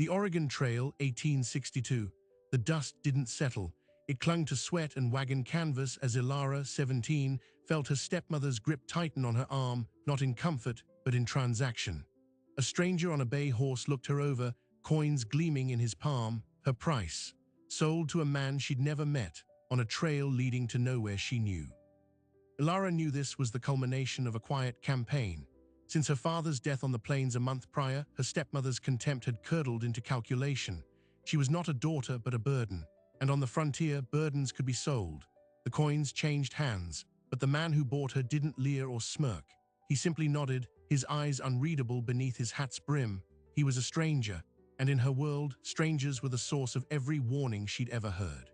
The Oregon Trail, 1862. The dust didn't settle. It clung to sweat and wagon canvas as Ilara, 17, felt her stepmother's grip tighten on her arm, not in comfort, but in transaction. A stranger on a bay horse looked her over, coins gleaming in his palm, her price. Sold to a man she'd never met, on a trail leading to nowhere she knew. Ilara knew this was the culmination of a quiet campaign. Since her father's death on the plains a month prior, her stepmother's contempt had curdled into calculation. She was not a daughter but a burden, and on the frontier, burdens could be sold. The coins changed hands, but the man who bought her didn't leer or smirk. He simply nodded, his eyes unreadable beneath his hat's brim. He was a stranger, and in her world, strangers were the source of every warning she'd ever heard.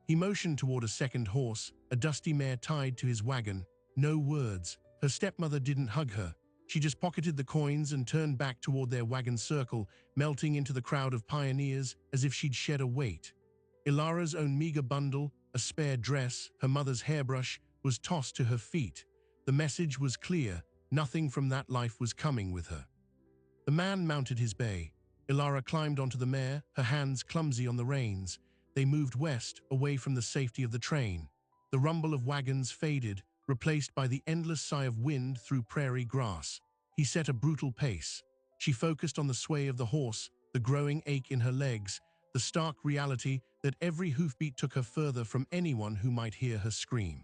He motioned toward a second horse, a dusty mare tied to his wagon. No words. Her stepmother didn't hug her. She just pocketed the coins and turned back toward their wagon circle, melting into the crowd of pioneers as if she'd shed a weight. Ilara's own meager bundle, a spare dress, her mother's hairbrush, was tossed to her feet. The message was clear. Nothing from that life was coming with her. The man mounted his bay. Ilara climbed onto the mare, her hands clumsy on the reins. They moved west, away from the safety of the train. The rumble of wagons faded, replaced by the endless sigh of wind through prairie grass. He set a brutal pace. She focused on the sway of the horse, the growing ache in her legs, the stark reality that every hoofbeat took her further from anyone who might hear her scream.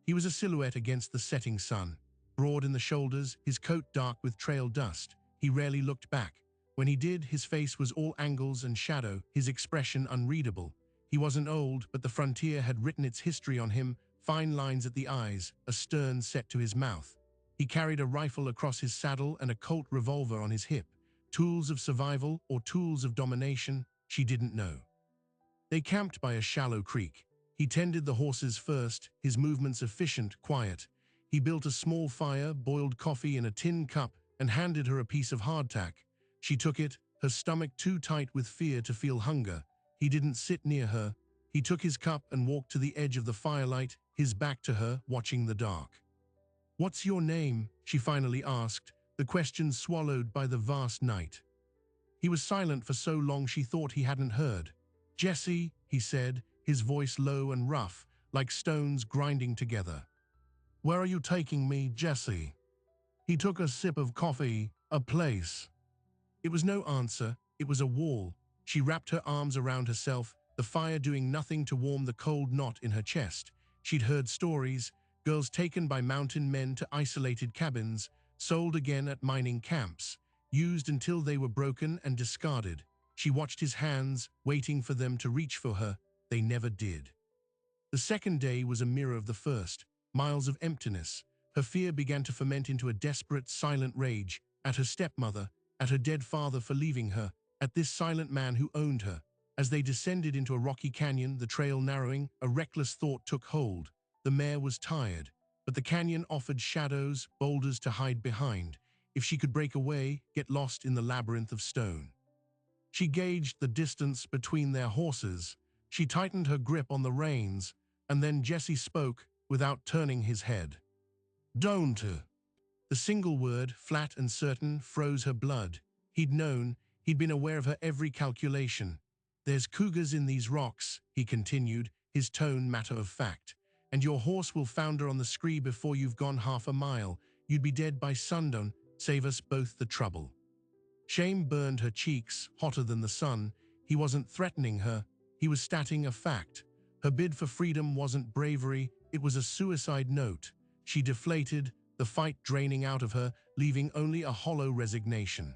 He was a silhouette against the setting sun. Broad in the shoulders, his coat dark with trail dust. He rarely looked back. When he did, his face was all angles and shadow, his expression unreadable. He wasn't old, but the frontier had written its history on him, fine lines at the eyes, a stern set to his mouth. He carried a rifle across his saddle and a Colt revolver on his hip. Tools of survival or tools of domination, she didn't know. They camped by a shallow creek. He tended the horses first, his movements efficient, quiet. He built a small fire, boiled coffee in a tin cup, and handed her a piece of hardtack. She took it, her stomach too tight with fear to feel hunger. He didn't sit near her. He took his cup and walked to the edge of the firelight, his back to her, watching the dark. "What's your name?" she finally asked, the question swallowed by the vast night. He was silent for so long she thought he hadn't heard. "Jesse," he said, his voice low and rough, like stones grinding together. "Where are you taking me, Jesse?" He took a sip of coffee. "A place." It was no answer, it was a wall. She wrapped her arms around herself, the fire doing nothing to warm the cold knot in her chest. She'd heard stories, girls taken by mountain men to isolated cabins, sold again at mining camps, used until they were broken and discarded. She watched his hands, waiting for them to reach for her. They never did. The second day was a mirror of the first, miles of emptiness. Her fear began to ferment into a desperate, silent rage, at her stepmother, at her dead father for leaving her, at this silent man who owned her. As they descended into a rocky canyon, the trail narrowing, a reckless thought took hold. The mare was tired, but the canyon offered shadows, boulders to hide behind. If she could break away, get lost in the labyrinth of stone. She gauged the distance between their horses. She tightened her grip on the reins, and then Jesse spoke without turning his head. "Don't." The single word, flat and certain, froze her blood. He'd known, he'd been aware of her every calculation. "There's cougars in these rocks," he continued, his tone matter of fact. "And your horse will founder on the scree before you've gone half a mile. You'd be dead by sundown. Save us both the trouble." Shame burned her cheeks, hotter than the sun. He wasn't threatening her. He was stating a fact. Her bid for freedom wasn't bravery, it was a suicide note. She deflated, the fight draining out of her, leaving only a hollow resignation.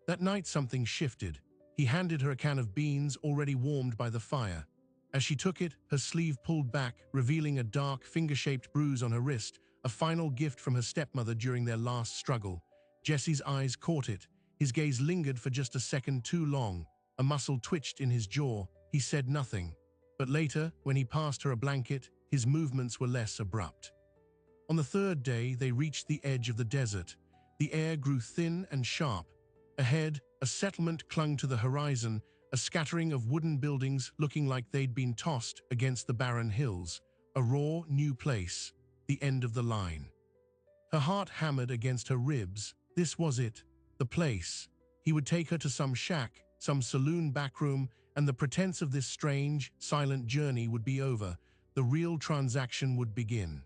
That night something shifted. He handed her a can of beans already warmed by the fire. As she took it, her sleeve pulled back, revealing a dark, finger-shaped bruise on her wrist, a final gift from her stepmother during their last struggle. Jesse's eyes caught it. His gaze lingered for just a second too long. A muscle twitched in his jaw. He said nothing. But later, when he passed her a blanket, his movements were less abrupt. On the third day, they reached the edge of the desert. The air grew thin and sharp. Ahead, a settlement clung to the horizon, a scattering of wooden buildings looking like they'd been tossed against the barren hills. A raw, new place, the end of the line. Her heart hammered against her ribs. This was it, the place. He would take her to some shack, some saloon backroom, and the pretense of this strange, silent journey would be over. The real transaction would begin.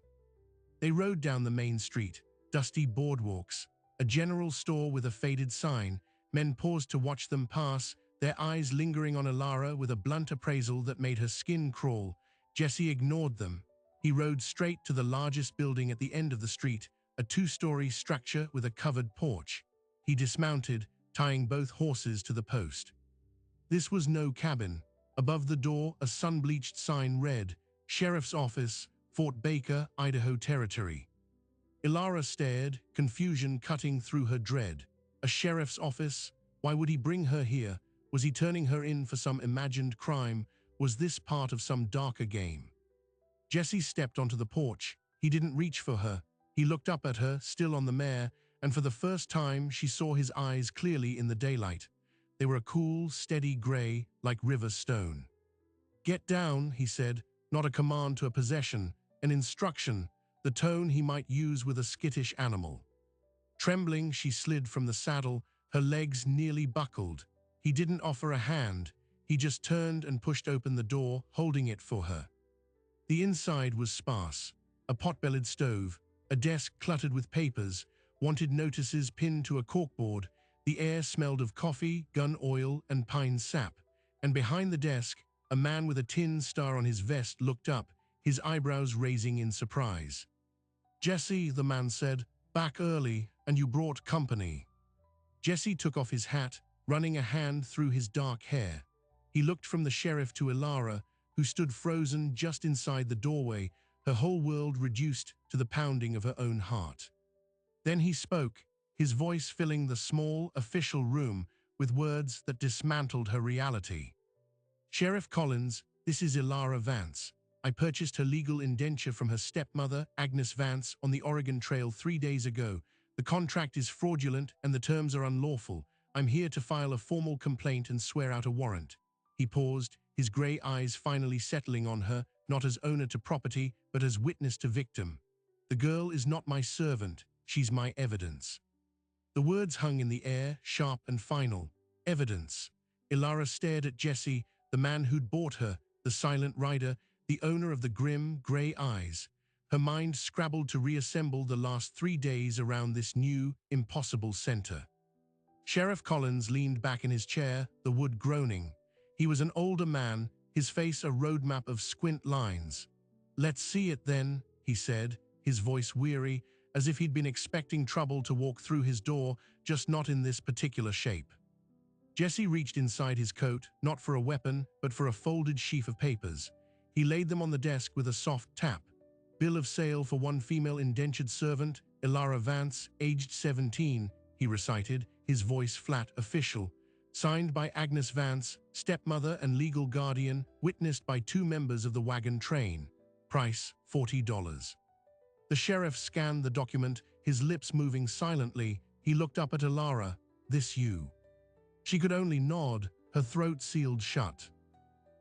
They rode down the main street, dusty boardwalks, a general store with a faded sign. Men paused to watch them pass, their eyes lingering on Ilara with a blunt appraisal that made her skin crawl. Jesse ignored them. He rode straight to the largest building at the end of the street, a two-story structure with a covered porch. He dismounted, tying both horses to the post. This was no cabin. Above the door, a sun-bleached sign read, "Sheriff's Office, Fort Baker, Idaho Territory." Ilara stared, confusion cutting through her dread. A sheriff's office? Why would he bring her here? Was he turning her in for some imagined crime? Was this part of some darker game? Jesse stepped onto the porch. He didn't reach for her. He looked up at her, still on the mare, and for the first time she saw his eyes clearly in the daylight. They were a cool, steady gray, like river stone. "Get down," he said, not a command to a possession, an instruction, the tone he might use with a skittish animal. Trembling, she slid from the saddle, her legs nearly buckled. He didn't offer a hand. He just turned and pushed open the door, holding it for her. The inside was sparse. A pot-bellied stove, a desk cluttered with papers, wanted notices pinned to a corkboard. The air smelled of coffee, gun oil, and pine sap. And behind the desk, a man with a tin star on his vest looked up, his eyebrows raising in surprise. "Jesse," the man said, "back early, and you brought company." Jesse took off his hat, running a hand through his dark hair. He looked from the sheriff to Ilara, who stood frozen just inside the doorway, her whole world reduced to the pounding of her own heart. Then he spoke, his voice filling the small, official room with words that dismantled her reality. "Sheriff Collins, this is Ilara Vance. I purchased her legal indenture from her stepmother, Agnes Vance, on the Oregon Trail 3 days ago. The contract is fraudulent and the terms are unlawful. I'm here to file a formal complaint and swear out a warrant." He paused, his gray eyes finally settling on her, not as owner to property, but as witness to victim. "The girl is not my servant, she's my evidence." The words hung in the air, sharp and final. Evidence. Ilara stared at Jesse, the man who'd bought her, the silent rider, the owner of the grim, gray eyes. Her mind scrabbled to reassemble the last 3 days around this new, impossible center. Sheriff Collins leaned back in his chair, the wood groaning. He was an older man, his face a roadmap of squint lines. "Let's see it then," he said, his voice weary, as if he'd been expecting trouble to walk through his door, just not in this particular shape. Jesse reached inside his coat, not for a weapon, but for a folded sheaf of papers. He laid them on the desk with a soft tap. "Bill of sale for one female indentured servant, Ilara Vance, aged 17, he recited, his voice flat, official. "Signed by Agnes Vance, stepmother and legal guardian, witnessed by 2 members of the wagon train. Price, $40. The sheriff scanned the document, his lips moving silently. He looked up at Ilara. "This you?" She could only nod, her throat sealed shut.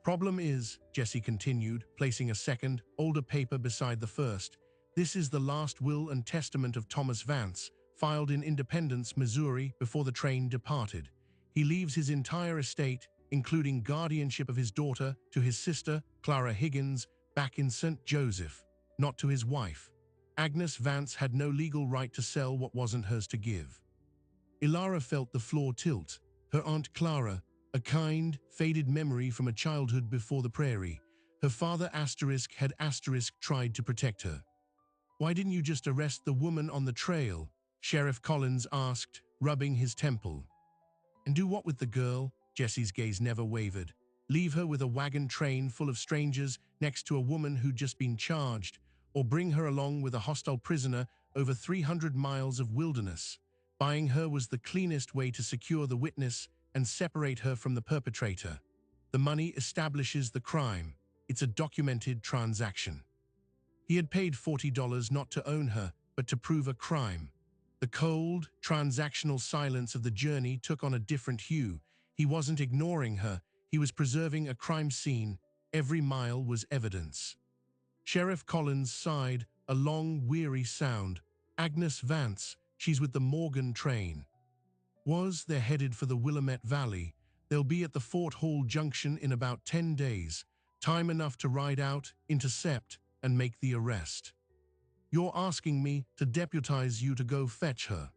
"Problem is," Jesse continued, placing a second, older paper beside the first, "this is the last will and testament of Thomas Vance, filed in Independence, Missouri, before the train departed. He leaves his entire estate, including guardianship of his daughter, to his sister, Clara Higgins, back in St. Joseph, not to his wife. Agnes Vance had no legal right to sell what wasn't hers to give." Ilara felt the floor tilt. Her Aunt Clara, a kind, faded memory from a childhood before the prairie. Her father had tried to protect her. "Why didn't you just arrest the woman on the trail?" Sheriff Collins asked, rubbing his temple. "And do what with the girl?" Jesse's gaze never wavered. "Leave her with a wagon train full of strangers next to a woman who'd just been charged, or bring her along with a hostile prisoner over 300 miles of wilderness. Buying her was the cleanest way to secure the witness and separate her from the perpetrator. The money establishes the crime. It's a documented transaction." He had paid $40 not to own her, but to prove a crime. The cold, transactional silence of the journey took on a different hue. He wasn't ignoring her, he was preserving a crime scene. Every mile was evidence. Sheriff Collins sighed, a long, weary sound. "Agnes Vance, she's with the Morgan train." They're headed for the Willamette Valley. They'll be at the Fort Hall Junction in about 10 days. Time enough to ride out, intercept, and make the arrest. You're asking me to deputize you to go fetch her.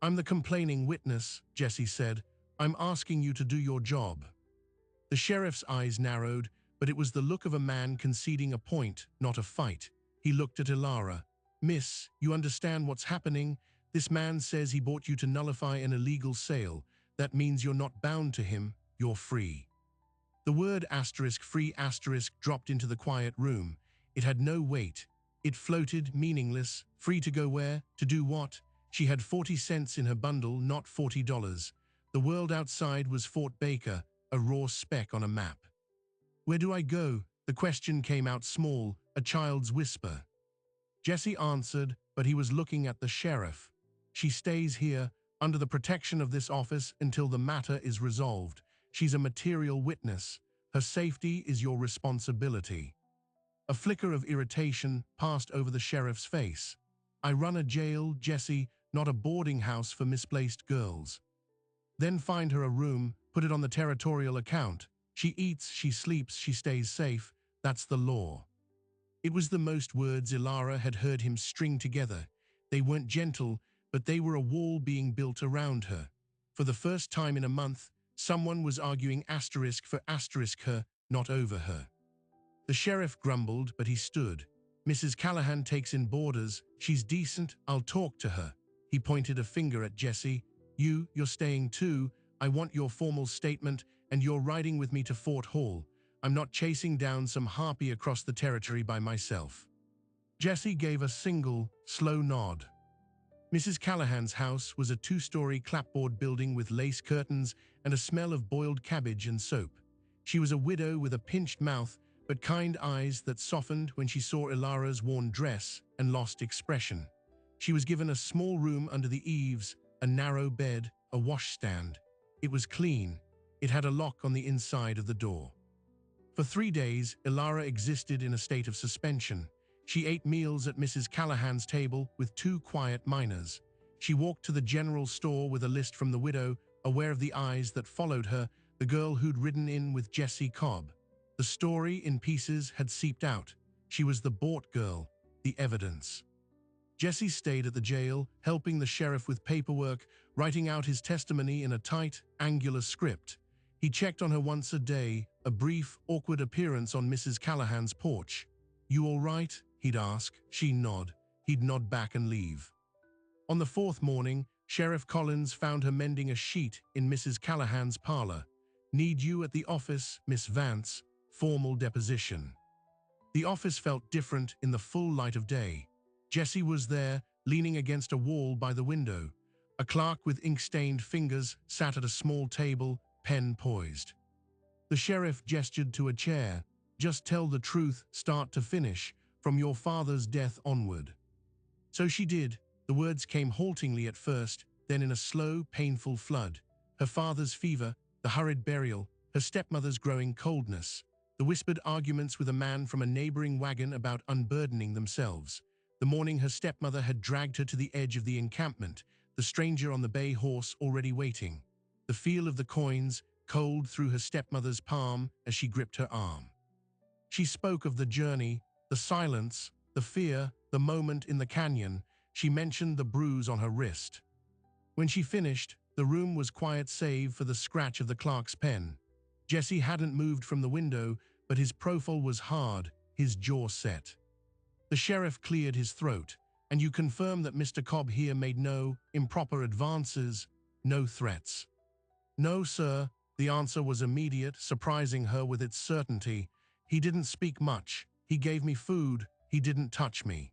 I'm the complaining witness, Jesse said. I'm asking you to do your job. The sheriff's eyes narrowed, but it was the look of a man conceding a point, not a fight. He looked at Ilara. Miss, you understand what's happening? This man says he bought you to nullify an illegal sale. That means you're not bound to him, you're free. The word free dropped into the quiet room. It had no weight. It floated, meaningless, free to go where, to do what? She had 40 cents in her bundle, not $40. The world outside was Fort Baker, a raw speck on a map. Where do I go? The question came out small, a child's whisper. Jesse answered, but he was looking at the sheriff. She stays here, under the protection of this office until the matter is resolved. She's a material witness. Her safety is your responsibility. A flicker of irritation passed over the sheriff's face. I run a jail, Jesse, not a boarding house for misplaced girls. Then find her a room, put it on the territorial account. She eats, she sleeps, she stays safe. That's the law. It was the most words Ilara had heard him string together. They weren't gentle, but they were a wall being built around her. For the first time in a month, someone was arguing for her, not over her. The sheriff grumbled, but he stood. Mrs. Callahan takes in boarders. She's decent. I'll talk to her. He pointed a finger at Jesse. You're staying too. I want your formal statement, and you're riding with me to Fort Hall. I'm not chasing down some harpy across the territory by myself. Jesse gave a single, slow nod. Mrs. Callahan's house was a 2-story clapboard building with lace curtains and a smell of boiled cabbage and soap. She was a widow with a pinched mouth, but kind eyes that softened when she saw Ilara's worn dress and lost expression. She was given a small room under the eaves, a narrow bed, a washstand. It was clean. It had a lock on the inside of the door. For 3 days, Ilara existed in a state of suspension. She ate meals at Mrs. Callahan's table with 2 quiet minors. She walked to the general store with a list from the widow, aware of the eyes that followed her, the girl who'd ridden in with Jesse Cobb. The story in pieces had seeped out. She was the bought girl, the evidence. Jesse stayed at the jail, helping the sheriff with paperwork, writing out his testimony in a tight, angular script. He checked on her once a day, a brief, awkward appearance on Mrs. Callahan's porch. You all right? He'd ask. She'd nod. He'd nod back and leave. On the 4th morning, Sheriff Collins found her mending a sheet in Mrs. Callahan's parlor. Need you at the office, Miss Vance. Formal deposition. The office felt different in the full light of day. Jesse was there, leaning against a wall by the window. A clerk with ink-stained fingers sat at a small table, pen poised. The sheriff gestured to a chair. Just tell the truth, start to finish, from your father's death onward. So she did. The words came haltingly at first, then in a slow, painful flood. Her father's fever, the hurried burial, her stepmother's growing coldness, the whispered arguments with a man from a neighboring wagon about unburdening themselves. The morning her stepmother had dragged her to the edge of the encampment, the stranger on the bay horse already waiting. The feel of the coins, cold through her stepmother's palm as she gripped her arm. She spoke of the journey, the silence, the fear, the moment in the canyon. She mentioned the bruise on her wrist. When she finished, the room was quiet save for the scratch of the clerk's pen. Jesse hadn't moved from the window, but his profile was hard, his jaw set. The sheriff cleared his throat. And you confirm that Mr. Cobb here made no improper advances, no threats? No, sir. The answer was immediate, surprising her with its certainty. He didn't speak much. He gave me food. He didn't touch me.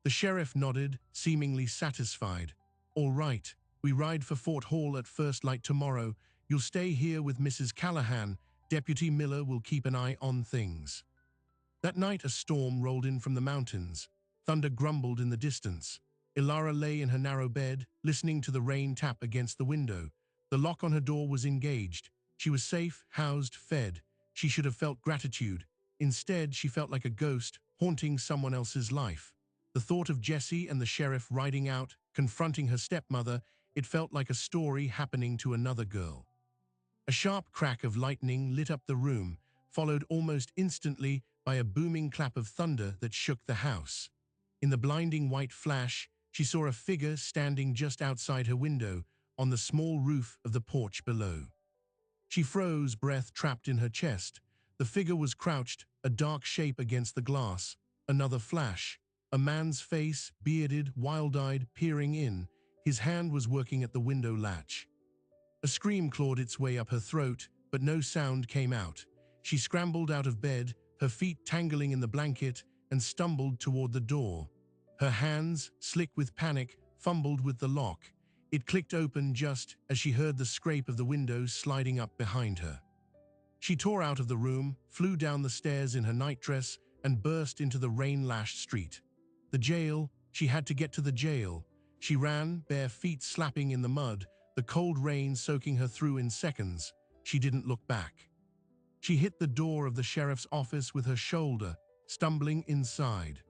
The sheriff nodded, seemingly satisfied. All right. We ride for Fort Hall at first light tomorrow. You'll stay here with Mrs. Callahan. Deputy Miller will keep an eye on things. That night a storm rolled in from the mountains. Thunder grumbled in the distance. Ilara lay in her narrow bed, listening to the rain tap against the window. The lock on her door was engaged. She was safe, housed, fed. She should have felt gratitude. Instead, she felt like a ghost, haunting someone else's life. The thought of Jesse and the sheriff riding out, confronting her stepmother, It felt like a story happening to another girl. A sharp crack of lightning lit up the room, followed almost instantly by a booming clap of thunder that shook the house. In the blinding white flash, she saw a figure standing just outside her window, on the small roof of the porch below. She froze, breath trapped in her chest. The figure was crouched, a dark shape against the glass. Another flash. A man's face, bearded, wild-eyed, peering in. His hand was working at the window latch. A scream clawed its way up her throat, but no sound came out. She scrambled out of bed, her feet tangling in the blanket, and stumbled toward the door. Her hands, slick with panic, fumbled with the lock. It clicked open just as she heard the scrape of the windows sliding up behind her. She tore out of the room, flew down the stairs in her nightdress, and burst into the rain-lashed street. The jail. She had to get to the jail. She ran, bare feet slapping in the mud, the cold rain soaking her through in seconds. She didn't look back. She hit the door of the sheriff's office with her shoulder, stumbling inside.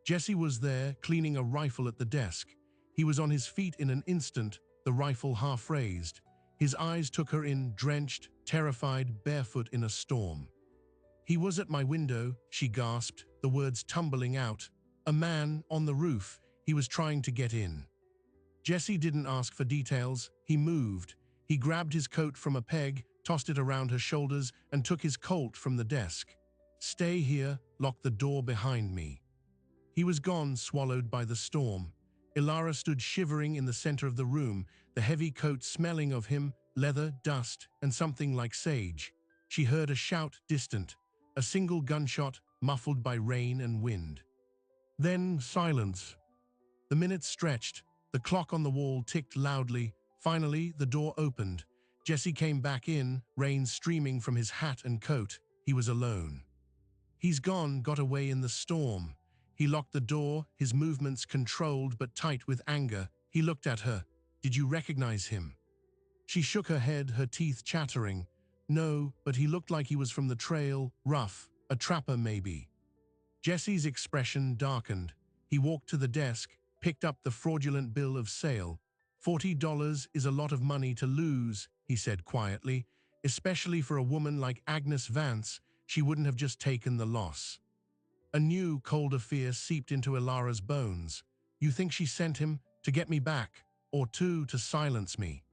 Jesse was there, cleaning a rifle at the desk. He was on his feet in an instant, the rifle half raised. His eyes took her in, drenched, terrified, barefoot in a storm. "He was at my window," she gasped, the words tumbling out. "A man on the roof. He was trying to get in." Jesse didn't ask for details. He moved. He grabbed his coat from a peg, tossed it around her shoulders, and took his Colt from the desk. "Stay here, lock the door behind me." He was gone, swallowed by the storm. Ilara stood shivering in the center of the room, the heavy coat smelling of him, leather, dust, and something like sage. She heard a shout, distant, a single gunshot, muffled by rain and wind. Then silence. The minutes stretched. The clock on the wall ticked loudly. Finally, the door opened. Jesse came back in, rain streaming from his hat and coat. He was alone. "He's gone, got away in the storm." He locked the door, his movements controlled but tight with anger. He looked at her. "Did you recognize him?" She shook her head, her teeth chattering. "No, but he looked like he was from the trail, rough, a trapper maybe." Jesse's expression darkened. He walked to the desk, picked up the fraudulent bill of sale. $40 is a lot of money to lose," he said quietly. "Especially for a woman like Agnes Vance, she wouldn't have just taken the loss." A new, colder fear seeped into Ilara's bones. "You think she sent him to get me back, or to silence me?"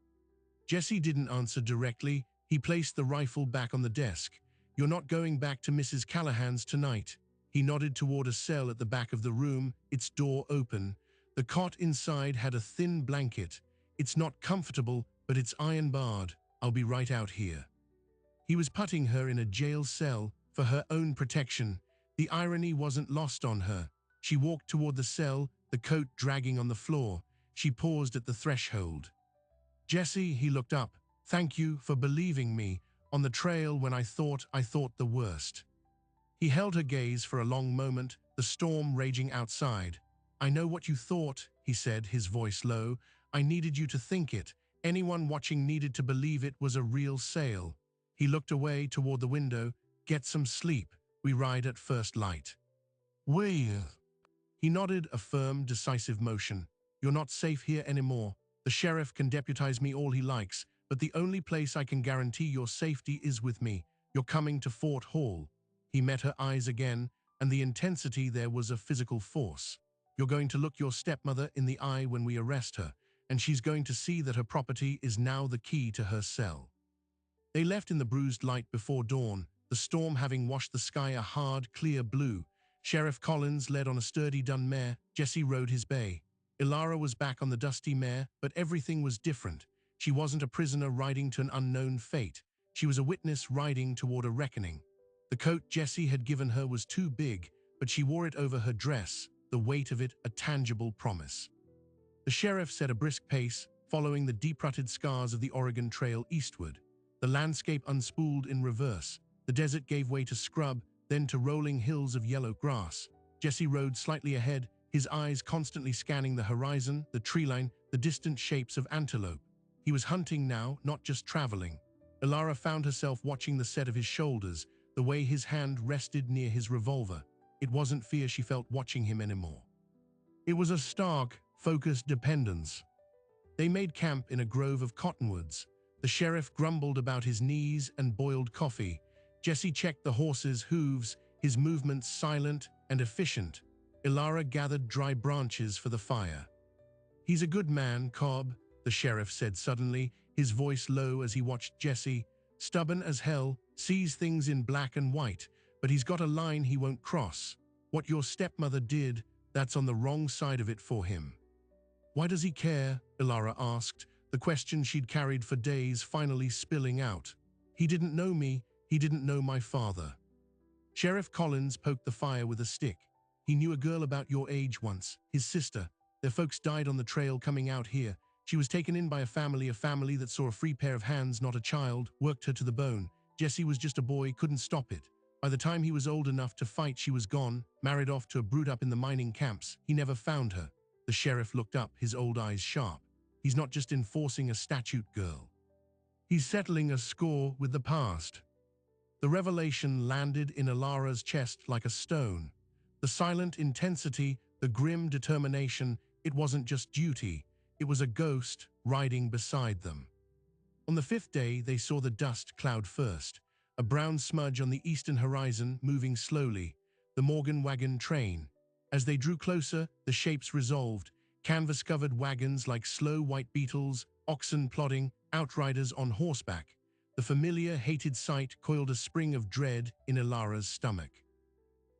Jesse didn't answer directly. He placed the rifle back on the desk. "You're not going back to Mrs. Callahan's tonight." He nodded toward a cell at the back of the room, its door open. The cot inside had a thin blanket. "It's not comfortable, but it's iron-barred. I'll be right out here." He was putting her in a jail cell for her own protection. The irony wasn't lost on her. She walked toward the cell, the coat dragging on the floor. She paused at the threshold. "Jesse," he looked up. "Thank you for believing me on the trail when I thought the worst." He held her gaze for a long moment, the storm raging outside. "I know what you thought," he said, his voice low. "I needed you to think it. Anyone watching needed to believe it was a real sale." He looked away toward the window. "Get some sleep. We ride at first light." He nodded, a firm, decisive motion. "You're not safe here anymore. The sheriff can deputize me all he likes, but the only place I can guarantee your safety is with me. You're coming to Fort Hall." He met her eyes again, and the intensity there was a physical force. "You're going to look your stepmother in the eye when we arrest her, and she's going to see that her property is now the key to her cell." They left in the bruised light before dawn, the storm having washed the sky a hard, clear blue. Sheriff Collins led on a sturdy dun mare. Jesse rode his bay. Ilara was back on the dusty mare, but everything was different. She wasn't a prisoner riding to an unknown fate. She was a witness riding toward a reckoning. The coat Jesse had given her was too big, but she wore it over her dress, the weight of it a tangible promise. The sheriff set a brisk pace, following the deep-rutted scars of the Oregon Trail eastward. The landscape unspooled in reverse. The desert gave way to scrub, then to rolling hills of yellow grass. Jesse rode slightly ahead, his eyes constantly scanning the horizon, the tree line, the distant shapes of antelope. He was hunting now, not just traveling. Ilara found herself watching the set of his shoulders, the way his hand rested near his revolver. It wasn't fear she felt watching him anymore. It was a stark, focused dependence. They made camp in a grove of cottonwoods. The sheriff grumbled about his knees and boiled coffee. Jesse checked the horse's hooves, his movements silent and efficient. Ilara gathered dry branches for the fire. "He's a good man, Cobb," the sheriff said suddenly, his voice low as he watched Jesse. "Stubborn as hell, sees things in black and white, but he's got a line he won't cross. What your stepmother did, that's on the wrong side of it for him." "Why does he care?" Ilara asked, the question she'd carried for days finally spilling out. "He didn't know me, he didn't know my father." Sheriff Collins poked the fire with a stick. "He knew a girl about your age once, his sister. Their folks died on the trail coming out here. She was taken in by a family that saw a free pair of hands, not a child, worked her to the bone. Jesse was just a boy, couldn't stop it. By the time he was old enough to fight, she was gone, married off to a brute up in the mining camps. He never found her." The sheriff looked up, his old eyes sharp. "He's not just enforcing a statute, girl. He's settling a score with the past." The revelation landed in Ilara's chest like a stone. The silent intensity, the grim determination, it wasn't just duty, it was a ghost riding beside them. On the fifth day, they saw the dust cloud first, a brown smudge on the eastern horizon moving slowly, the Morgan wagon train. As they drew closer, the shapes resolved, canvas-covered wagons like slow white beetles, oxen plodding, outriders on horseback. The familiar, hated sight coiled a spring of dread in Ilara's stomach.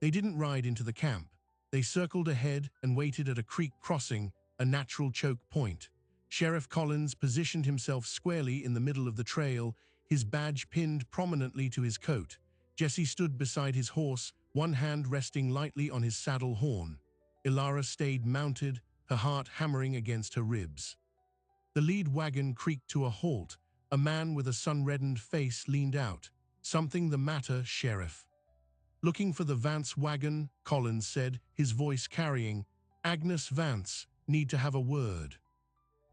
They didn't ride into the camp. They circled ahead and waited at a creek crossing, a natural choke point. Sheriff Collins positioned himself squarely in the middle of the trail, his badge pinned prominently to his coat. Jesse stood beside his horse, one hand resting lightly on his saddle horn. Ilara stayed mounted, her heart hammering against her ribs. The lead wagon creaked to a halt. A man with a sun-reddened face leaned out. "Something the matter, Sheriff?" "Looking for the Vance wagon," Collins said, his voice carrying. "Agnes Vance, need to have a word."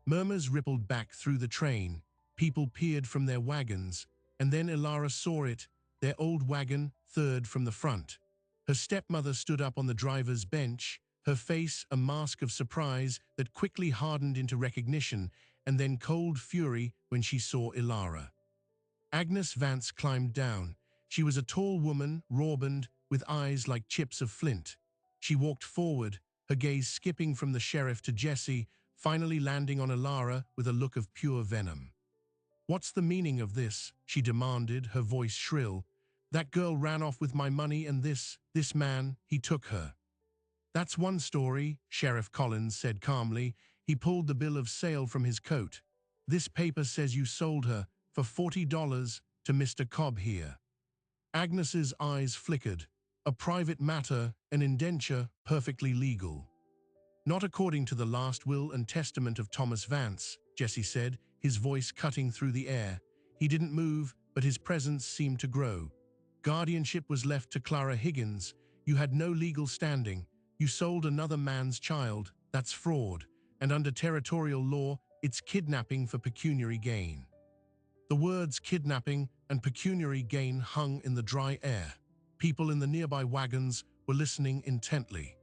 Murmurs rippled back through the train. People peered from their wagons, and then Ilara saw it, their old wagon, third from the front. Her stepmother stood up on the driver's bench, her face a mask of surprise that quickly hardened into recognition, and then cold fury when she saw Ilara. Agnes Vance climbed down. She was a tall woman, rawboned, with eyes like chips of flint. She walked forward, her gaze skipping from the sheriff to Jesse, finally landing on Ilara with a look of pure venom. "What's the meaning of this?" she demanded, her voice shrill. "That girl ran off with my money and this man, he took her." "That's one story," Sheriff Collins said calmly. He pulled the bill of sale from his coat. "This paper says you sold her for $40 to Mr. Cobb here." Agnes's eyes flickered. "A private matter, an indenture, perfectly legal." "Not according to the last will and testament of Thomas Vance," Jesse said, his voice cutting through the air. He didn't move, but his presence seemed to grow. "Guardianship was left to Clara Higgins. You had no legal standing. You sold another man's child. That's fraud. And under territorial law, it's kidnapping for pecuniary gain." The words kidnapping and pecuniary gain hung in the dry air. People in the nearby wagons were listening intently.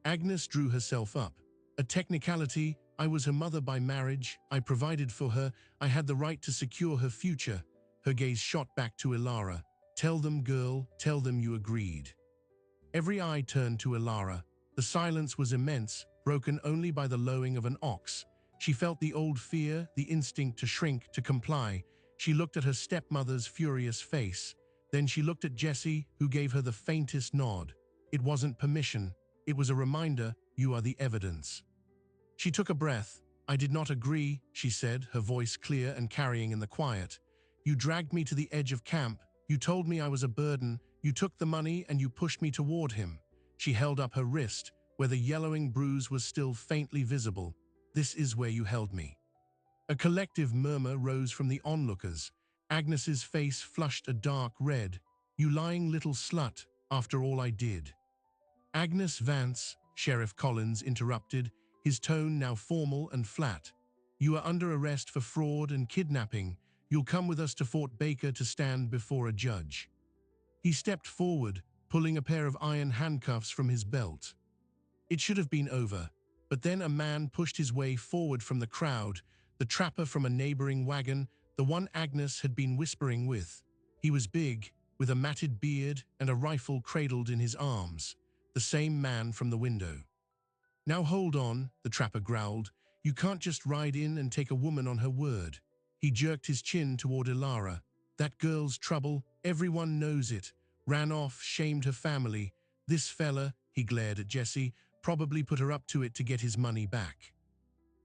Agnes drew herself up. "A technicality, I was her mother by marriage, I provided for her, I had the right to secure her future." Her gaze shot back to Ilara. "Tell them, girl, tell them you agreed." Every eye turned to Ilara. The silence was immense, broken only by the lowing of an ox. She felt the old fear, the instinct to shrink, to comply. She looked at her stepmother's furious face. Then she looked at Jesse, who gave her the faintest nod. It wasn't permission. It was a reminder, "You are the evidence." She took a breath. "I did not agree," she said, her voice clear and carrying in the quiet. "You dragged me to the edge of camp. You told me I was a burden. You took the money and you pushed me toward him." She held up her wrist, where the yellowing bruise was still faintly visible. "This is where you held me." A collective murmur rose from the onlookers. Agnes's face flushed a dark red. "You lying little slut, after all I did." "Agnes Vance," Sheriff Collins interrupted, his tone now formal and flat. "You are under arrest for fraud and kidnapping. You'll come with us to Fort Baker to stand before a judge." He stepped forward, pulling a pair of iron handcuffs from his belt. It should have been over. But then a man pushed his way forward from the crowd, the trapper from a neighboring wagon, the one Agnes had been whispering with. He was big, with a matted beard and a rifle cradled in his arms, the same man from the window. "Now hold on," the trapper growled. "You can't just ride in and take a woman on her word." He jerked his chin toward Ilara. "That girl's trouble, everyone knows it. Ran off, shamed her family. This fella," he glared at Jesse, "probably put her up to it to get his money back."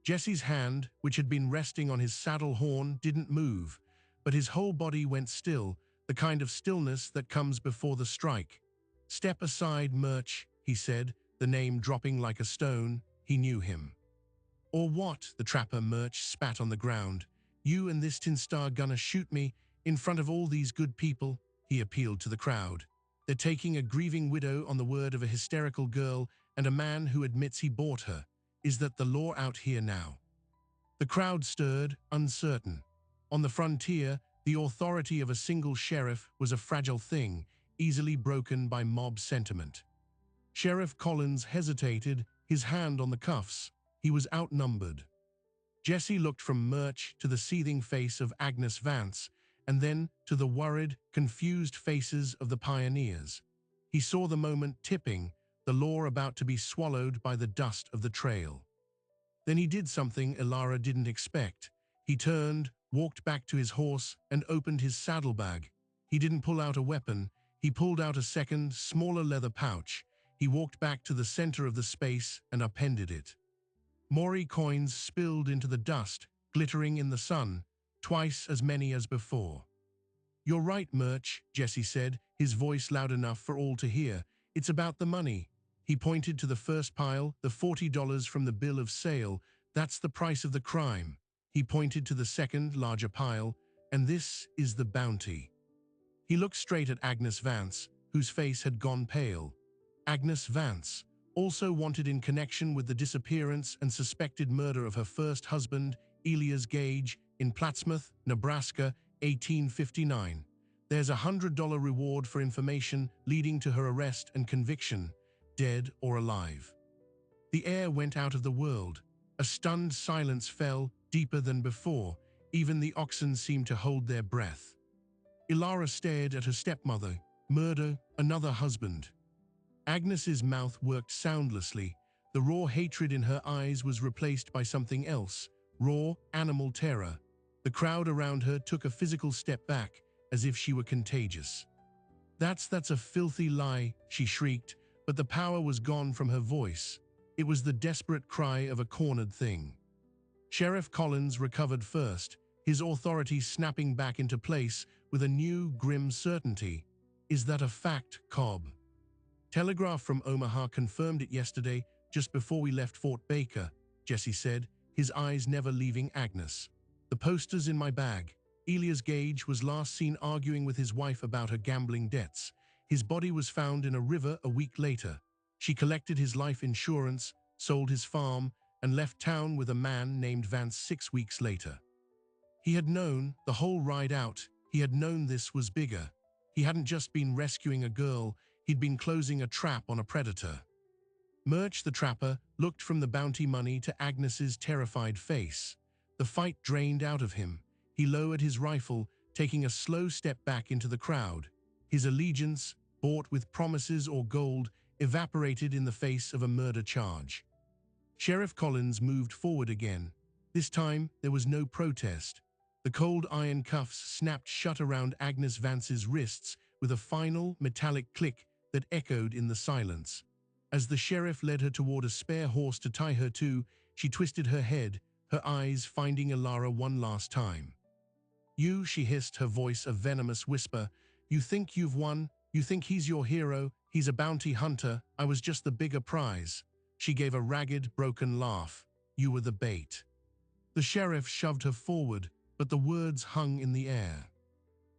Jesse's hand, which had been resting on his saddle horn, didn't move, but his whole body went still, the kind of stillness that comes before the strike. "Step aside, Murch," he said, the name dropping like a stone. He knew him. "Or what?" the trapper Murch spat on the ground. "You and this tin star gonna shoot me in front of all these good people?" He appealed to the crowd. "They're taking a grieving widow on the word of a hysterical girl and a man who admits he bought her. Is that the law out here now?" The crowd stirred, uncertain. On the frontier, the authority of a single sheriff was a fragile thing, easily broken by mob sentiment. Sheriff Collins hesitated, his hand on the cuffs. He was outnumbered. Jesse looked from Murch to the seething face of Agnes Vance, and then to the worried, confused faces of the pioneers. He saw the moment tipping, the law about to be swallowed by the dust of the trail. Then he did something Ilara didn't expect. He turned, walked back to his horse, and opened his saddlebag. He didn't pull out a weapon. He pulled out a second, smaller leather pouch. He walked back to the center of the space and upended it. Maury coins spilled into the dust, glittering in the sun, twice as many as before. "You're right, Murch," Jesse said, his voice loud enough for all to hear. "It's about the money." He pointed to the first pile, the $40 from the bill of sale. "That's the price of the crime." He pointed to the second, larger pile, "And this is the bounty." He looked straight at Agnes Vance, whose face had gone pale. Agnes Vance, also wanted in connection with the disappearance and suspected murder of her first husband, Elias Gage, in Plattsmouth, Nebraska, 1859. There's a $100 reward for information leading to her arrest and conviction, dead or alive. The air went out of the world. A stunned silence fell, deeper than before. Even the oxen seemed to hold their breath. Ilara stared at her stepmother. Murder, another husband. Agnes's mouth worked soundlessly. The raw hatred in her eyes was replaced by something else, raw, animal terror. The crowd around her took a physical step back, as if she were contagious. That's a filthy lie," she shrieked, but the power was gone from her voice. It was the desperate cry of a cornered thing. Sheriff Collins recovered first, his authority snapping back into place with a new, grim certainty. "Is that a fact, Cobb?" "Telegraph from Omaha confirmed it yesterday, just before we left Fort Baker," Jesse said, his eyes never leaving Agnes. "The poster's in my bag. Elias Gage was last seen arguing with his wife about her gambling debts. His body was found in a river a week later. She collected his life insurance, sold his farm, and left town with a man named Vance 6 weeks later. He had known, the whole ride out, he had known this was bigger. He hadn't just been rescuing a girl, he'd been closing a trap on a predator." Murch the trapper looked from the bounty money to Agnes's terrified face. The fight drained out of him. He lowered his rifle, taking a slow step back into the crowd. His allegiance, bought with promises or gold, evaporated in the face of a murder charge. Sheriff Collins moved forward again. This time, there was no protest. The cold iron cuffs snapped shut around Agnes Vance's wrists with a final, metallic click that echoed in the silence. As the sheriff led her toward a spare horse to tie her to, she twisted her head, her eyes finding Ilara one last time. "You," she hissed, her voice a venomous whisper, "you think you've won? You think he's your hero? He's a bounty hunter. I was just the bigger prize." She gave a ragged, broken laugh. "You were the bait." The sheriff shoved her forward, but the words hung in the air.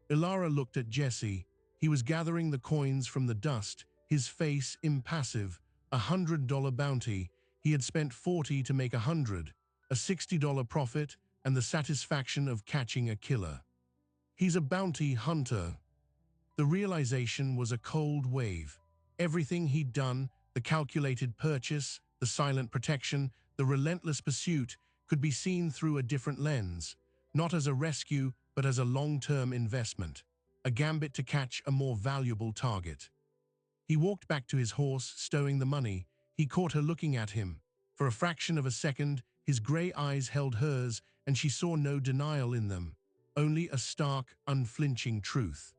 Ilara looked at Jesse. He was gathering the coins from the dust, his face impassive. $100 bounty. He had spent 40 to make 100. A $60 profit, and the satisfaction of catching a killer. He's a bounty hunter. The realization was a cold wave. Everything he'd done, the calculated purchase, the silent protection, the relentless pursuit could be seen through a different lens, not as a rescue, but as a long-term investment, a gambit to catch a more valuable target. He walked back to his horse, stowing the money. He caught her looking at him. For a fraction of a second, his grey eyes held hers, and she saw no denial in them, only a stark, unflinching truth.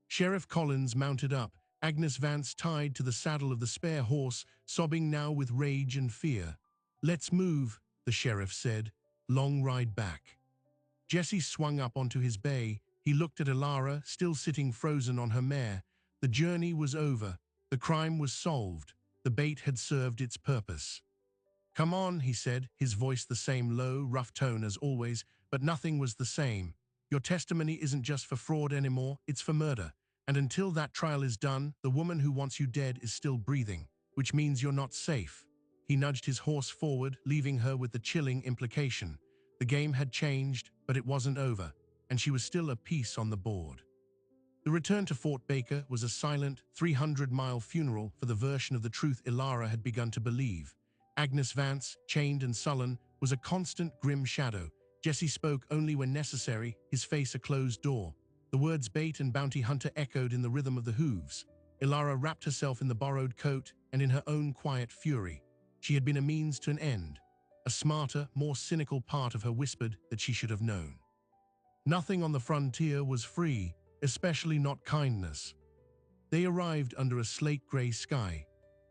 Sheriff Collins mounted up, Agnes Vance tied to the saddle of the spare horse, sobbing now with rage and fear. "Let's move," the sheriff said. "Long ride back." Jesse swung up onto his bay. He looked at Elara, still sitting frozen on her mare. The journey was over. The crime was solved. The bait had served its purpose. "Come on," he said, his voice the same low, rough tone as always, but nothing was the same. "Your testimony isn't just for fraud anymore, it's for murder. And until that trial is done, the woman who wants you dead is still breathing, which means you're not safe." He nudged his horse forward, leaving her with the chilling implication. The game had changed, but it wasn't over, and she was still a piece on the board. The return to Fort Baker was a silent, 300-mile funeral for the version of the truth Elara had begun to believe. Agnes Vance, chained and sullen, was a constant, grim shadow. Jesse spoke only when necessary, his face a closed door. The words bait and bounty hunter echoed in the rhythm of the hooves. Elara wrapped herself in the borrowed coat and in her own quiet fury. She had been a means to an end. A smarter, more cynical part of her whispered that she should have known. Nothing on the frontier was free, especially not kindness. They arrived under a slate-gray sky.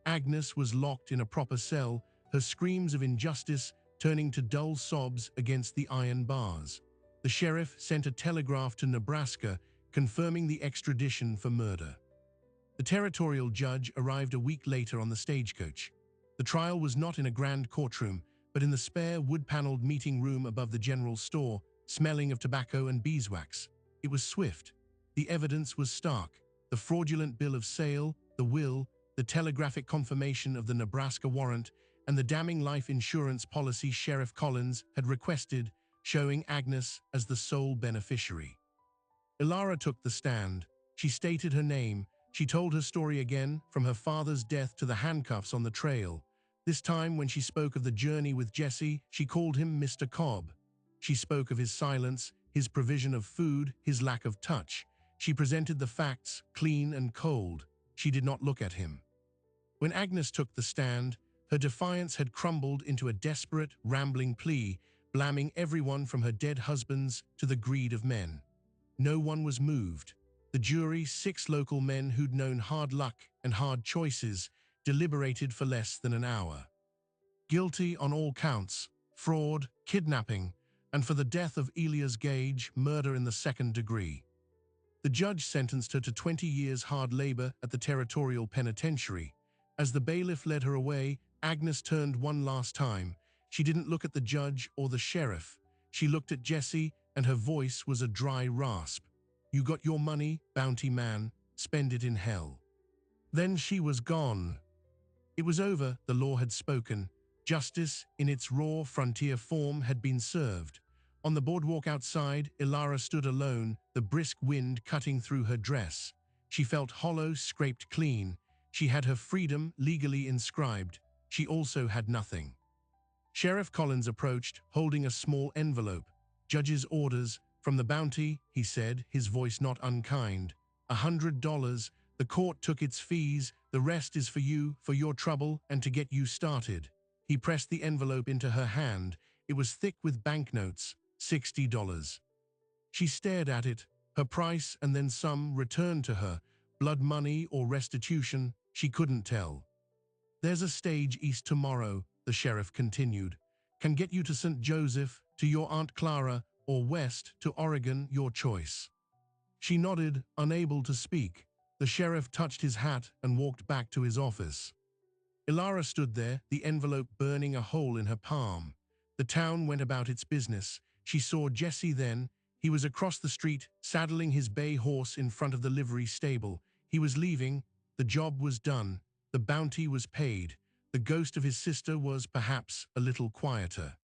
Agnes was locked in a proper cell, her screams of injustice turning to dull sobs against the iron bars. The sheriff sent a telegraph to Nebraska confirming the extradition for murder. The territorial judge arrived a week later on the stagecoach. The trial was not in a grand courtroom, but in the spare wood-paneled meeting room above the general store, smelling of tobacco and beeswax. It was swift. The evidence was stark. The fraudulent bill of sale, the will, the telegraphic confirmation of the Nebraska warrant, and the damning life insurance policy Sheriff Collins had requested, showing Agnes as the sole beneficiary. Elara took the stand. She stated her name. She told her story again, from her father's death to the handcuffs on the trail. This time, when she spoke of the journey with Jesse, she called him Mr. Cobb. She spoke of his silence, his provision of food, his lack of touch. She presented the facts, clean and cold. She did not look at him. When Agnes took the stand, her defiance had crumbled into a desperate, rambling plea, blaming everyone from her dead husbands to the greed of men. No one was moved. The jury, 6 local men who'd known hard luck and hard choices, deliberated for less than an hour. Guilty on all counts: fraud, kidnapping, and for the death of Elias Gage, murder in the 2nd degree. The judge sentenced her to 20 years hard labor at the Territorial Penitentiary. As the bailiff led her away, Agnes turned one last time. She didn't look at the judge or the sheriff. She looked at Jesse, and her voice was a dry rasp. "You got your money, bounty man. Spend it in hell." Then she was gone. It was over, the law had spoken. Justice, in its raw frontier form, had been served. On the boardwalk outside, Elara stood alone, the brisk wind cutting through her dress. She felt hollow, scraped clean. She had her freedom legally inscribed. She also had nothing. Sheriff Collins approached, holding a small envelope. "Judge's orders, from the bounty," he said, his voice not unkind. $100. The court took its fees. The rest is for you, for your trouble, and to get you started." He pressed the envelope into her hand. It was thick with banknotes, $60. She stared at it, her price and then some returned to her. Blood money or restitution, she couldn't tell. "There's a stage east tomorrow," the sheriff continued. "Can get you to St. Joseph, to your Aunt Clara, or west to Oregon, your choice." She nodded, unable to speak. The sheriff touched his hat and walked back to his office. Elara stood there, the envelope burning a hole in her palm. The town went about its business. She saw Jesse then. He was across the street, saddling his bay horse in front of the livery stable. He was leaving. The job was done. The bounty was paid. The ghost of his sister was, perhaps, a little quieter.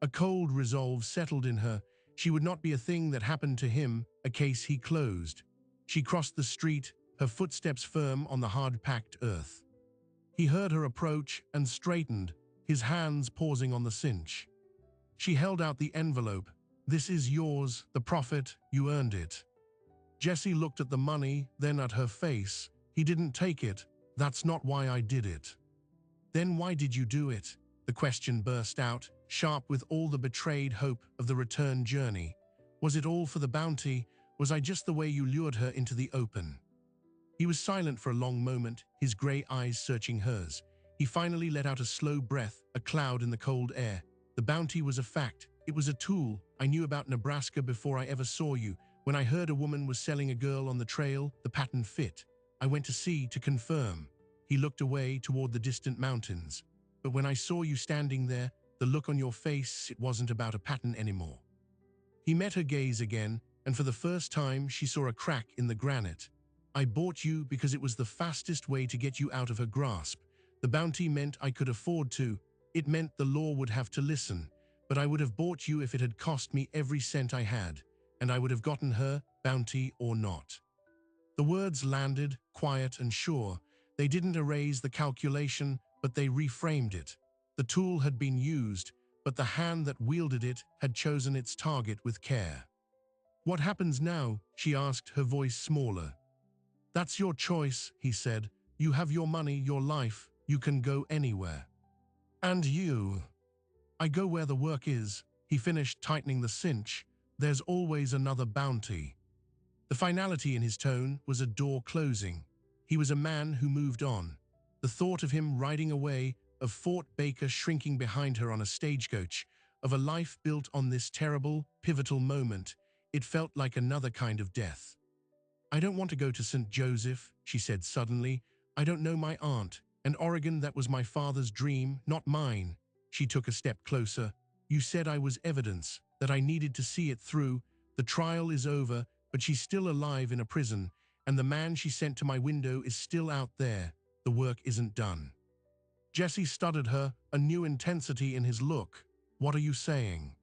A cold resolve settled in her. She would not be a thing that happened to him, a case he closed. She crossed the street, her footsteps firm on the hard-packed earth. He heard her approach and straightened, his hands pausing on the cinch. She held out the envelope. "This is yours, the profit, you earned it." Jesse looked at the money, then at her face. "He didn't take it. That's not why I did it." "Then why did you do it?" The question burst out, sharp with all the betrayed hope of the return journey. "Was it all for the bounty? Was I just the way you lured her into the open?" He was silent for a long moment, his grey eyes searching hers. He finally let out a slow breath, a cloud in the cold air. "The bounty was a fact. It was a tool. I knew about Nebraska before I ever saw you. When I heard a woman was selling a girl on the trail, the pattern fit. I went to see to confirm." He looked away toward the distant mountains. "But when I saw you standing there, the look on your face, it wasn't about a pattern anymore." He met her gaze again, and for the first time she saw a crack in the granite. "I bought you because it was the fastest way to get you out of her grasp. The bounty meant I could afford to. It meant the law would have to listen. But I would have bought you if it had cost me every cent I had. And I would have gotten her, bounty or not." The words landed, quiet and sure. They didn't erase the calculation, but they reframed it. The tool had been used, but the hand that wielded it had chosen its target with care. "What happens now?" she asked, her voice smaller. "That's your choice," he said. "You have your money, your life. You can go anywhere." "And you?" "I go where the work is," he finished, tightening the cinch. "There's always another bounty." The finality in his tone was a door closing. He was a man who moved on. The thought of him riding away, of Fort Baker shrinking behind her on a stagecoach, of a life built on this terrible, pivotal moment, it felt like another kind of death. "I don't want to go to St. Joseph," she said suddenly. "I don't know my aunt, and Oregon, that was my father's dream, not mine." She took a step closer. "You said I was evidence, that I needed to see it through. The trial is over, but she's still alive in a prison, and the man she sent to my window is still out there. The work isn't done." Jesse studied her, a new intensity in his look. "What are you saying?"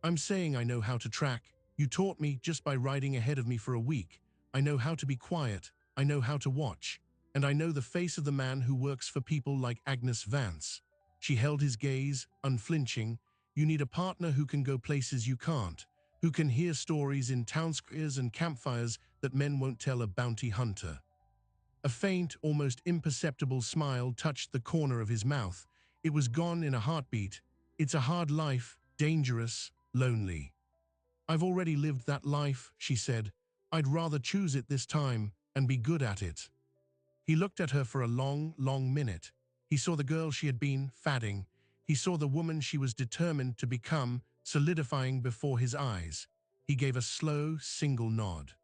"I'm saying I know how to track. You taught me just by riding ahead of me for a week. I know how to be quiet. I know how to watch. And I know the face of the man who works for people like Agnes Vance." She held his gaze, unflinching. "You need a partner who can go places you can't, who can hear stories in town squares and campfires that men won't tell a bounty hunter." A faint, almost imperceptible smile touched the corner of his mouth. It was gone in a heartbeat. "It's a hard life, dangerous, lonely." "I've already lived that life," she said. "I'd rather choose it this time and be good at it." He looked at her for a long, long minute. He saw the girl she had been fadding. He saw the woman she was determined to become, solidifying before his eyes. He gave a slow, single nod.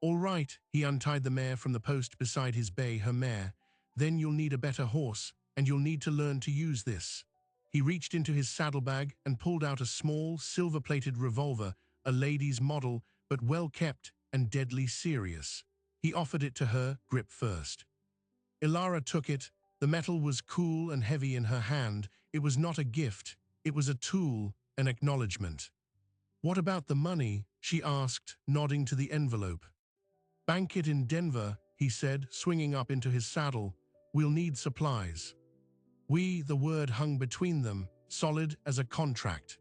"All right." He untied the mare from the post beside his bay, her mare. "Then you'll need a better horse, and you'll need to learn to use this." He reached into his saddlebag and pulled out a small, silver-plated revolver, a lady's model, but well-kept and deadly serious. He offered it to her, grip first. Ilara took it. The metal was cool and heavy in her hand. It was not a gift. It was a tool, an acknowledgement. "What about the money?" she asked, nodding to the envelope. "Bank it in Denver," he said, swinging up into his saddle. "We'll need supplies." The word hung between them, solid as a contract.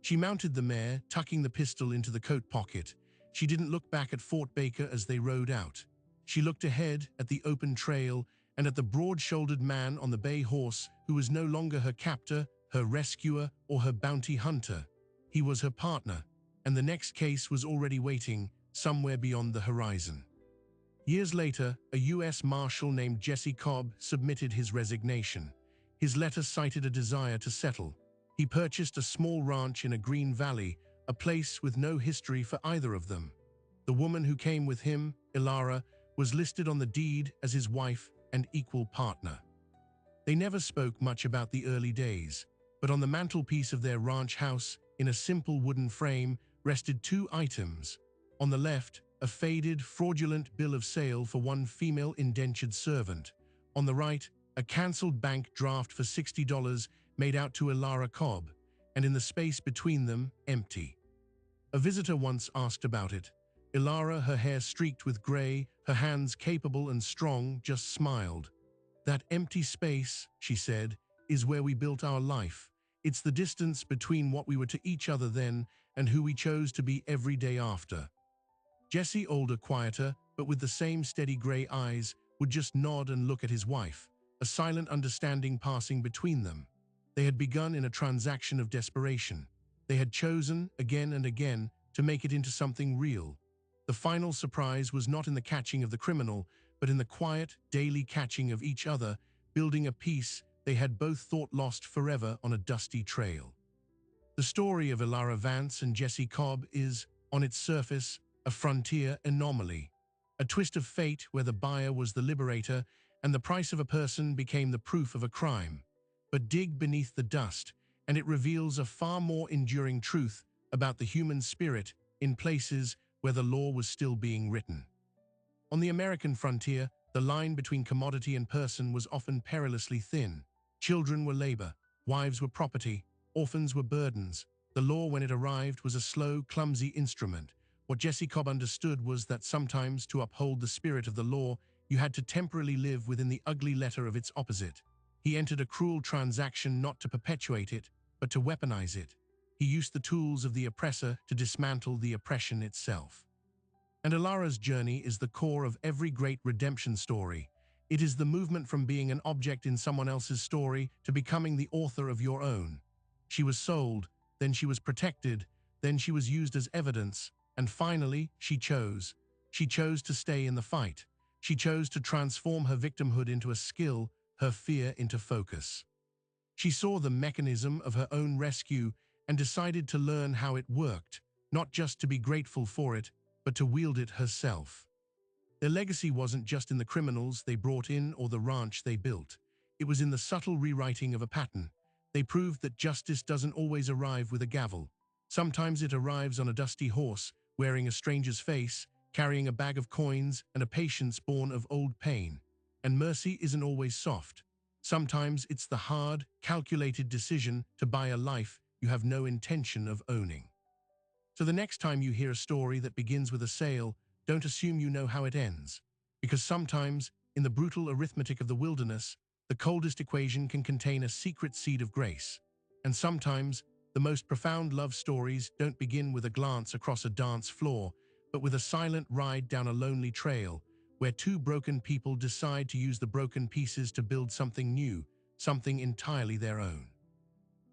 She mounted the mare, tucking the pistol into the coat pocket. She didn't look back at Fort Baker as they rode out. She looked ahead at the open trail and at the broad-shouldered man on the bay horse who was no longer her captor, her rescuer, or her bounty hunter. He was her partner, and the next case was already waiting, somewhere beyond the horizon. Years later, a U.S. Marshal named Jesse Cobb submitted his resignation. His letter cited a desire to settle. He purchased a small ranch in a green valley, a place with no history for either of them. The woman who came with him, Ilara, was listed on the deed as his wife and equal partner. They never spoke much about the early days, but on the mantelpiece of their ranch house, in a simple wooden frame, rested two items. On the left, a faded, fraudulent bill of sale for one female indentured servant. On the right, a cancelled bank draft for $60 made out to Ilara Cobb, and in the space between them, empty. A visitor once asked about it. Ilara, her hair streaked with gray, her hands capable and strong, just smiled. "That empty space," she said, "is where we built our life. It's the distance between what we were to each other then and who we chose to be every day after." Jesse, older, quieter, but with the same steady grey eyes, would just nod and look at his wife, a silent understanding passing between them. They had begun in a transaction of desperation. They had chosen, again and again, to make it into something real. The final surprise was not in the catching of the criminal, but in the quiet, daily catching of each other, building a peace they had both thought lost forever on a dusty trail. The story of Ilara Vance and Jesse Cobb is, on its surface, a frontier anomaly, a twist of fate where the buyer was the liberator and the price of a person became the proof of a crime. But dig beneath the dust, and it reveals a far more enduring truth about the human spirit in places where the law was still being written. On the American frontier, the line between commodity and person was often perilously thin. Children were labor, wives were property, orphans were burdens. The law, when it arrived, was a slow, clumsy instrument. What Jesse Cobb understood was that sometimes, to uphold the spirit of the law, you had to temporarily live within the ugly letter of its opposite. He entered a cruel transaction not to perpetuate it, but to weaponize it. He used the tools of the oppressor to dismantle the oppression itself. And Ilara's journey is the core of every great redemption story. It is the movement from being an object in someone else's story to becoming the author of your own. She was sold, then she was protected, then she was used as evidence, and finally, she chose. She chose to stay in the fight. She chose to transform her victimhood into a skill, her fear into focus. She saw the mechanism of her own rescue and decided to learn how it worked, not just to be grateful for it, but to wield it herself. Their legacy wasn't just in the criminals they brought in or the ranch they built. It was in the subtle rewriting of a pattern. They proved that justice doesn't always arrive with a gavel. Sometimes it arrives on a dusty horse, wearing a stranger's face, carrying a bag of coins and a patience born of old pain. And mercy isn't always soft. Sometimes it's the hard, calculated decision to buy a life you have no intention of owning. So the next time you hear a story that begins with a sale, don't assume you know how it ends. Because sometimes, in the brutal arithmetic of the wilderness, the coldest equation can contain a secret seed of grace. And sometimes, the most profound love stories don't begin with a glance across a dance floor, but with a silent ride down a lonely trail, where two broken people decide to use the broken pieces to build something new, something entirely their own.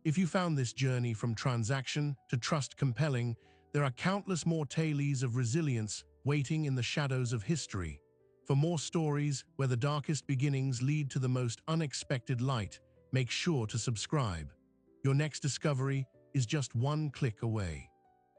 If you found this journey from transaction to trust compelling, there are countless more tales of resilience waiting in the shadows of history. For more stories where the darkest beginnings lead to the most unexpected light, make sure to subscribe. Your next discovery is just one click away.